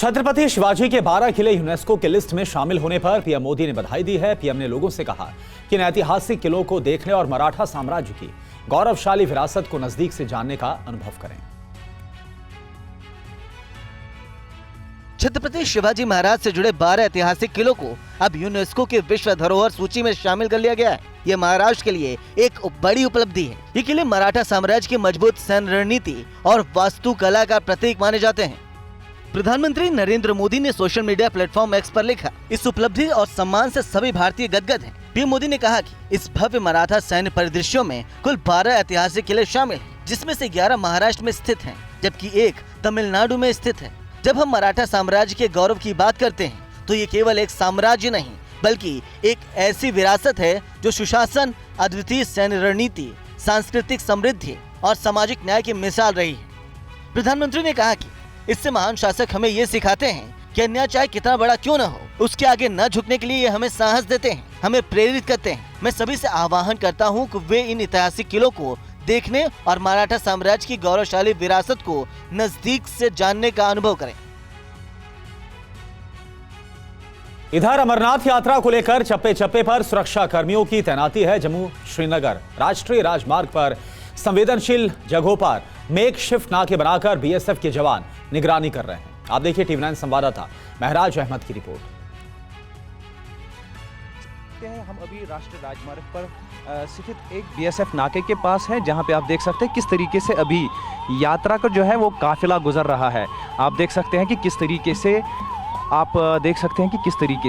छत्रपति शिवाजी के 12 किले यूनेस्को के लिस्ट में शामिल होने पर पीएम मोदी ने बधाई दी है। पीएम ने लोगों से कहा कि इन ऐतिहासिक किलों को देखने और मराठा साम्राज्य की गौरवशाली विरासत को नजदीक से जानने का अनुभव करें। छत्रपति शिवाजी महाराज से जुड़े 12 ऐतिहासिक किलों को अब यूनेस्को की विश्व धरोहर सूची में शामिल कर लिया गया है। ये महाराष्ट्र के लिए एक बड़ी उपलब्धि है। ये किले मराठा साम्राज्य की मजबूत सैन्य रणनीति और वास्तुकला का प्रतीक माने जाते हैं। प्रधानमंत्री नरेंद्र मोदी ने सोशल मीडिया प्लेटफॉर्म एक्स पर लिखा, इस उपलब्धि और सम्मान से सभी भारतीय गदगद हैं। पीएम मोदी ने कहा कि इस भव्य मराठा सैन्य परिदृश्यों में कुल 12 ऐतिहासिक किले शामिल हैं, जिसमें से 11 महाराष्ट्र में स्थित हैं, जबकि एक तमिलनाडु में स्थित है। जब हम मराठा साम्राज्य के गौरव की बात करते हैं तो ये केवल एक साम्राज्य नहीं बल्कि एक ऐसी विरासत है जो सुशासन, अद्वितीय सैन्य रणनीति, सांस्कृतिक समृद्धि और सामाजिक न्याय की मिसाल रही है। प्रधानमंत्री ने कहा कि इससे महान शासक हमें ये सिखाते हैं कि अन्याय चाहे कितना बड़ा क्यों न हो, उसके आगे न झुकने के लिए ये हमें साहस देते हैं, हमें प्रेरित करते हैं। मैं सभी से आह्वान करता हूँ कि वे इन ऐतिहासिक किलों को देखने और मराठा साम्राज्य की गौरवशाली विरासत को नजदीक से जानने का अनुभव करें। इधर अमरनाथ यात्रा को लेकर चप्पे चप्पे पर सुरक्षा कर्मियों की तैनाती है। जम्मू श्रीनगर राष्ट्रीय राजमार्ग पर संवेदनशील जगहों पर मेकशिफ्ट नाके बनाकर बीएसएफ के जवान निगरानी कर रहे हैं। आप देखिए टीवी 9 संवाददाता महराज अहमद की रिपोर्ट। हम अभी राष्ट्रीय राजमार्ग पर स्थित एक बीएसएफ नाके के पास है, जहां पे आप देख सकते हैं किस तरीके से अभी यात्रा का जो है वो काफिला गुजर रहा है। आप देख सकते हैं कि किस तरीके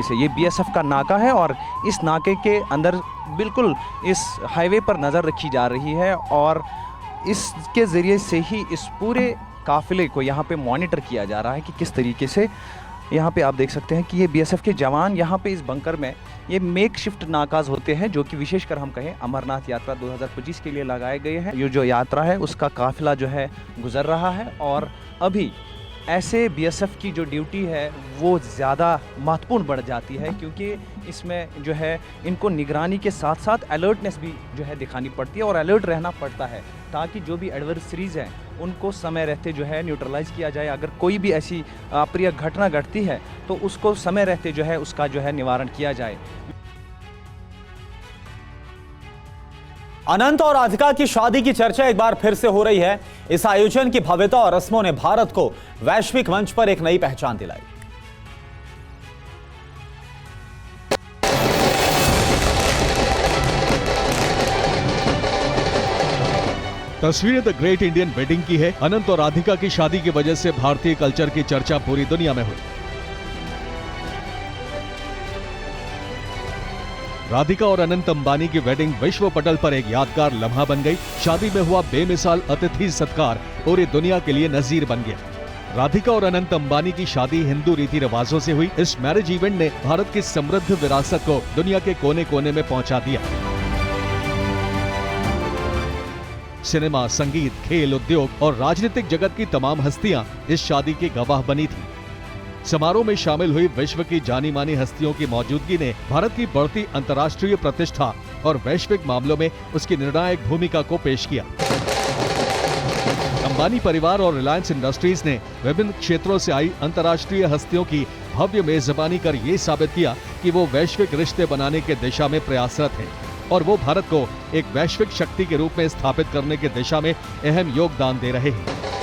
से ये बीएसएफ का नाका है और इस नाके के अंदर बिल्कुल इस हाईवे पर नज़र रखी जा रही है और इसके ज़रिए से ही इस पूरे काफिले को यहाँ पे मॉनिटर किया जा रहा है कि किस तरीके से यहाँ पे आप देख सकते हैं कि ये बीएसएफ के जवान यहाँ पे इस बंकर में ये मेकशिफ्ट नाकाज होते हैं, जो कि विशेषकर हम कहें अमरनाथ यात्रा 2025 के लिए लगाए गए हैं। ये जो यात्रा है उसका काफिला जो है गुजर रहा है और अभी ऐसे बीएसएफ की जो ड्यूटी है वो ज़्यादा महत्वपूर्ण बढ़ जाती है, क्योंकि इसमें जो है इनको निगरानी के साथ साथ अलर्टनेस भी जो है दिखानी पड़ती है और अलर्ट रहना पड़ता है, ताकि जो भी एडवर्सरीज हैं उनको समय रहते जो है न्यूट्रलाइज किया जाए। अगर कोई भी ऐसी अप्रिय घटना घटती है तो उसको समय रहते जो है उसका जो है निवारण किया जाए। अनंत और राधिका की शादी की चर्चा एक बार फिर से हो रही है। इस आयोजन की भव्यता और रस्मों ने भारत को वैश्विक मंच पर एक नई पहचान दिलाई। तस्वीरें द ग्रेट इंडियन वेडिंग की है। अनंत और राधिका की शादी की वजह से भारतीय कल्चर की चर्चा पूरी दुनिया में हुई। राधिका और अनंत अंबानी की वेडिंग विश्व पटल पर एक यादगार लम्हा बन गई। शादी में हुआ बेमिसाल अतिथि सत्कार पूरी दुनिया के लिए नजीर बन गया। राधिका और अनंत अंबानी की शादी हिंदू रीति रिवाजों से हुई। इस मैरिज इवेंट ने भारत की समृद्ध विरासत को दुनिया के कोने कोने में पहुंचा दिया। सिनेमा, संगीत, खेल, उद्योग और राजनीतिक जगत की तमाम हस्तियां इस शादी की गवाह बनी थी। समारोह में शामिल हुई विश्व की जानी मानी हस्तियों की मौजूदगी ने भारत की बढ़ती अंतर्राष्ट्रीय प्रतिष्ठा और वैश्विक मामलों में उसकी निर्णायक भूमिका को पेश किया। अंबानी परिवार और रिलायंस इंडस्ट्रीज ने विभिन्न क्षेत्रों से आई अंतर्राष्ट्रीय हस्तियों की भव्य मेजबानी कर ये साबित किया कि वो वैश्विक रिश्ते बनाने के दिशा में प्रयासरत हैं और वो भारत को एक वैश्विक शक्ति के रूप में स्थापित करने की दिशा में अहम योगदान दे रहे हैं।